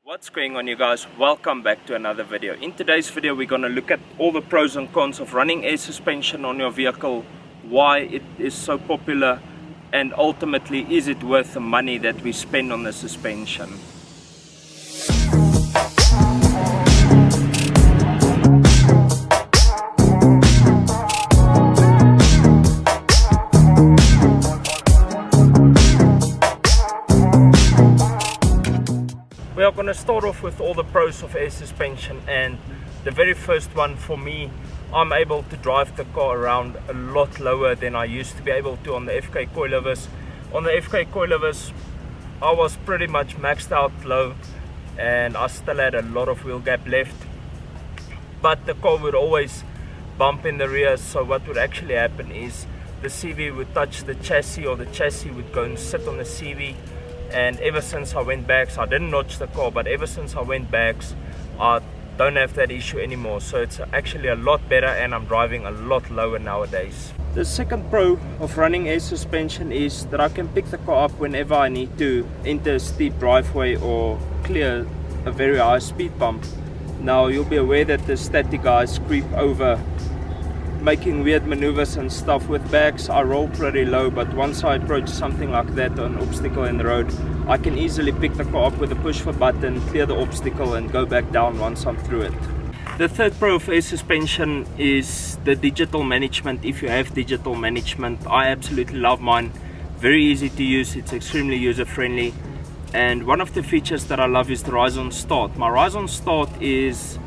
What's going on, you guys? Welcome back to another video. In today's video we're going to look at all the pros and cons of running air suspension on your vehicle, why it is so popular, and ultimately is it worth the money that we spend on the suspension. We are going to start off with all the pros of air suspension, and the very first one for me, I'm able to drive the car around a lot lower than I used to be able to on the FK coilovers. On the FK coilovers I was pretty much maxed out low and I still had a lot of wheel gap left, but the car would always bump in the rear. So what would actually happen is the CV would touch the chassis, or the chassis would go and sit on the CV. And ever since I went back, I didn't notch the car, but ever since I went back I don't have that issue anymore. So it's actually a lot better and I'm driving a lot lower nowadays. The second pro of running air suspension is that I can pick the car up whenever I need to enter a steep driveway or clear a very high speed bump. Now you'll be aware that the static guys creep over, making weird maneuvers and stuff. With bags I roll pretty low, but once I approach something like that, an obstacle in the road, I can easily pick the car up with a push of a button, clear the obstacle and go back down once I'm through it. The third pro of air suspension is the digital management. If you have digital management, I absolutely love mine. Very easy to use, it's extremely user friendly, and one of the features that I love is the rise on start. My rise on start is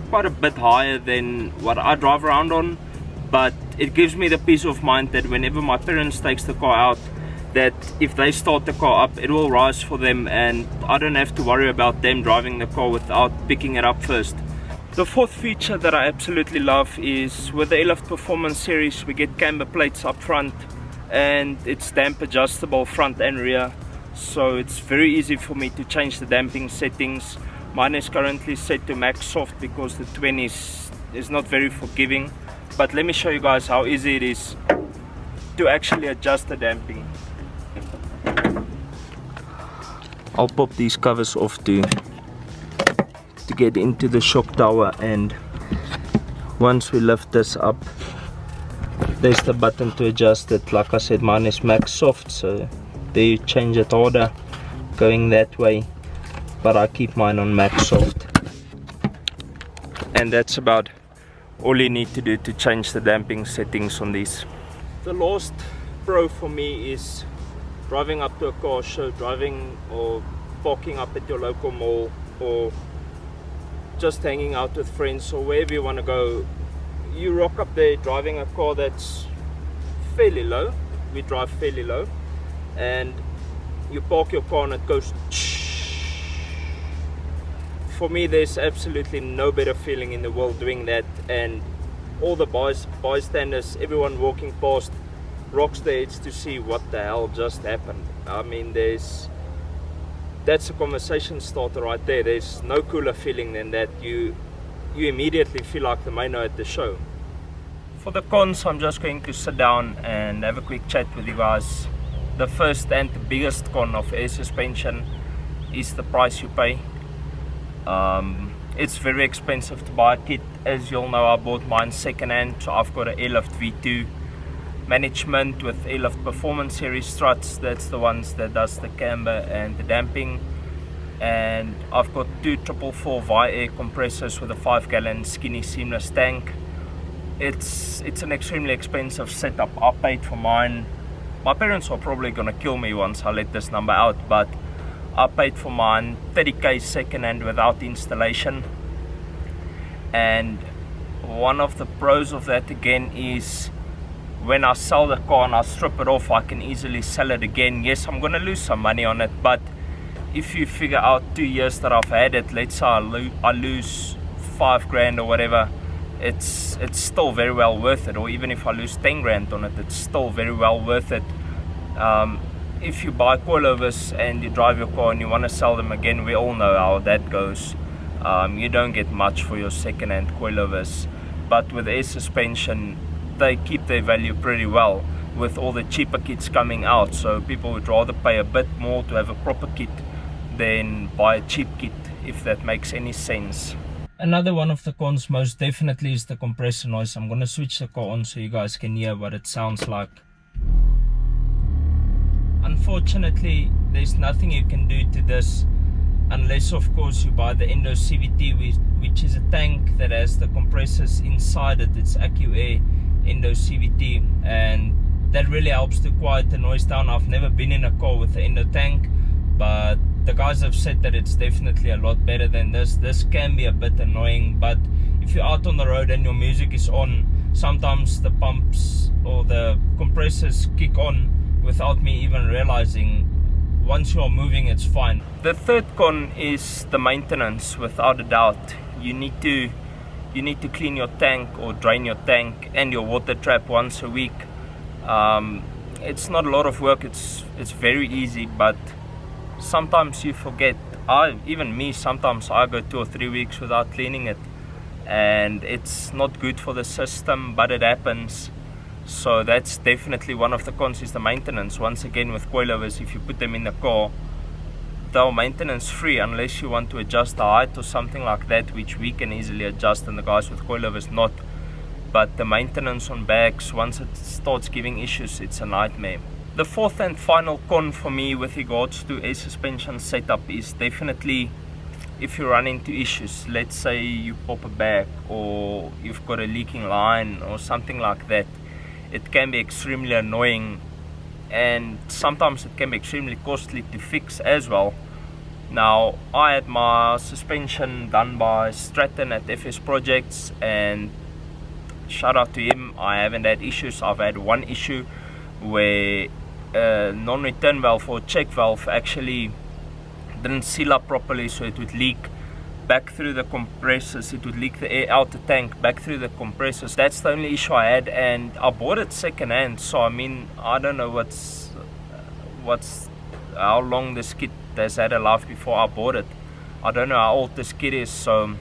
quite a bit higher than what I drive around on, but it gives me the peace of mind that whenever my parents takes the car out, that if they start the car up, it will rise for them and I don't have to worry about them driving the car without picking it up first. The fourth feature that I absolutely love is with the Airlift Performance series we get camber plates up front, and it's damp adjustable front and rear, so it's very easy for me to change the damping settings. Mine is currently set to max soft because the 20 is not very forgiving. But let me show you guys how easy it is to actually adjust the damping. I'll pop these covers off to get into the shock tower, and once we lift this up, there's the button to adjust it. Like I said, mine is max soft, so there you change it harder going that way, but I keep mine on max soft. And that's about all you need to do to change the damping settings on these. The last pro for me is driving up to a car show, driving or parking up at your local mall, or just hanging out with friends or wherever you want to go. You rock up there driving a car that's fairly low. We drive fairly low, and you park your car and it goes for me. There's absolutely no better feeling in the world doing that, and all the bystanders, everyone walking past, rocks their heads to see what the hell just happened. I mean, that's a conversation starter right there. There's no cooler feeling than that. You immediately feel like the main at the show. For the cons, I'm just going to sit down and have a quick chat with you guys. The first and the biggest con of air suspension is the price you pay. It's very expensive to buy a kit. As you'll know, I bought mine second hand, so I've got an Airlift V2 management with Airlift Performance series struts. That's the ones that does the camber and the damping, and I've got two 444 Vi-Air compressors with a 5-gallon skinny seamless tank. It's an extremely expensive setup. I paid for mine. My parents are probably gonna kill me once I let this number out, but I paid for mine 30k second hand without installation. And one of the pros of that again is when I sell the car and I strip it off, I can easily sell it again. Yes, I'm gonna lose some money on it, but if you figure out 2 years that I've had it, let's say I lose 5 grand or whatever, it's still very well worth it. Or even if I lose 10 grand on it, it's still very well worth it. If you buy coilovers and you drive your car and you want to sell them again, we all know how that goes. You don't get much for your second-hand coilovers, but with air suspension they keep their value pretty well with all the cheaper kits coming out. So people would rather pay a bit more to have a proper kit than buy a cheap kit, if that makes any sense. Another one of the cons most definitely is the compressor noise. I'm gonna switch the car on so you guys can hear what it sounds like. Unfortunately, there's nothing you can do to this unless of course you buy the Endo CVT, which is a tank that has the compressors inside it. It's AccuAir Endo CVT, and that really helps to quiet the noise down. I've never been in a car with the Endo tank, but the guys have said that it's definitely a lot better than this. This can be a bit annoying, but if you're out on the road and your music is on, sometimes the pumps or the compressors kick on without me even realizing. Once you're moving, it's fine. The third con is the maintenance, without a doubt. You need to clean your tank or drain your tank and your water trap once a week. It's not a lot of work, it's very easy, but sometimes you forget. Even me, sometimes I go 2 or 3 weeks without cleaning it, and it's not good for the system, but it happens. So that's definitely one of the cons, is the maintenance. Once again, with coilovers, if you put them in the car, they're maintenance free unless you want to adjust the height or something like that, which we can easily adjust and the guys with coilovers not. But the maintenance on bags, once it starts giving issues, it's a nightmare. The fourth and final con for me with regards to a suspension setup is definitely if you run into issues. Let's say you pop a bag or you've got a leaking line or something like that. It can be extremely annoying, and sometimes it can be extremely costly to fix as well. Now, I had my suspension done by Stratton at FS Projects, and shout out to him. I haven't had issues. I've had one issue where a non-return valve or check valve actually didn't seal up properly, so it would leak back through the compressors. It would leak the air out the tank back through the compressors. That's the only issue I had, and I bought it second hand, so I mean, I don't know how long this kit has had a life before I bought it. I don't know how old this kit is, so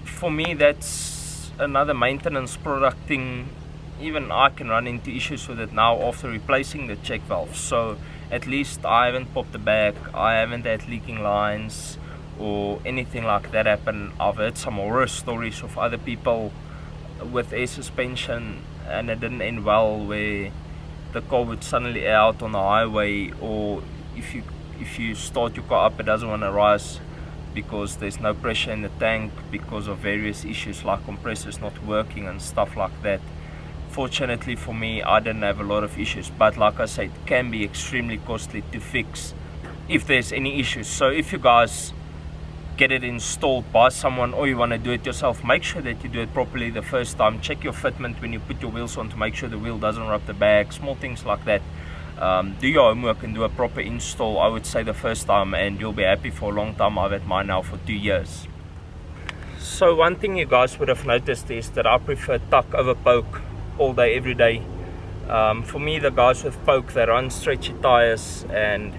for me that's another maintenance product thing. Even I can run into issues with it now after replacing the check valve. So at least I haven't popped the bag, I haven't had leaking lines or anything like that happen. I've heard some horror stories of other people with air suspension and it didn't end well, where the car would suddenly air out on the highway, or if you start your car up, it doesn't want to rise because there's no pressure in the tank because of various issues like compressors not working and stuff like that. Fortunately for me, I didn't have a lot of issues, but like I said, it can be extremely costly to fix if there's any issues. So if you guys get it installed by someone or you want to do it yourself, make sure that you do it properly the first time. Check your fitment when you put your wheels on to make sure the wheel doesn't rub the bag, small things like that. Do your homework and do a proper install, I would say, the first time, and you'll be happy for a long time. I've had mine now for 2 years. So one thing you guys would have noticed is that I prefer tuck over poke all day, every day. For me, the guys with poke, they run stretchy tires, and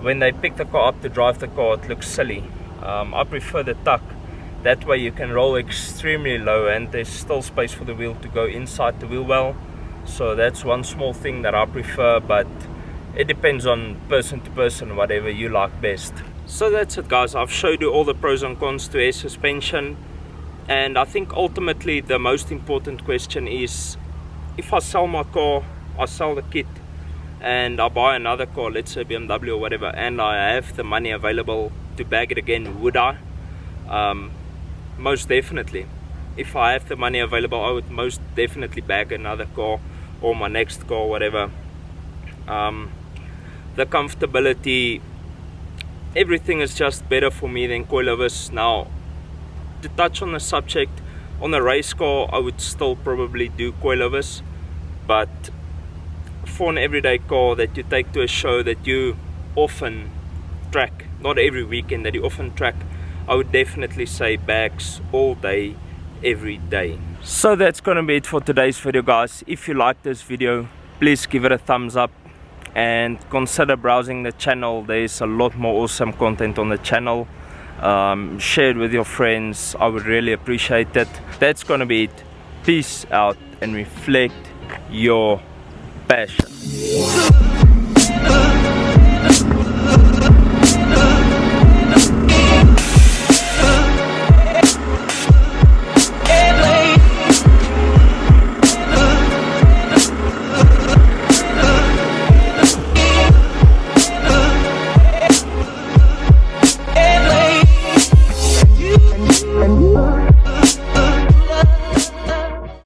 when they pick the car up to drive the car, it looks silly. I prefer the tuck. That way you can roll extremely low and there's still space for the wheel to go inside the wheel well. So that's one small thing that I prefer, but it depends on person to person, whatever you like best. So that's it, guys. I've showed you all the pros and cons to air suspension. And I think ultimately the most important question is, if I sell my car, I sell the kit, and I buy another car, let's say BMW or whatever, and I have the money available to bag it again, would I? Most definitely. If I have the money available, I would most definitely bag another car or my next car, whatever. The comfortability, everything is just better for me than coilovers. Now, to touch on the subject, on a race car I would still probably do coilovers, but for an everyday car that you take to a show that you often track, not every weekend, that you often track, I would definitely say bags all day, every day. So that's gonna be it for today's video, guys. If you like this video, please give it a thumbs up and consider browsing the channel. There's a lot more awesome content on the channel. Share it with your friends, I would really appreciate it. That's gonna be it. Peace out and reflect your passion.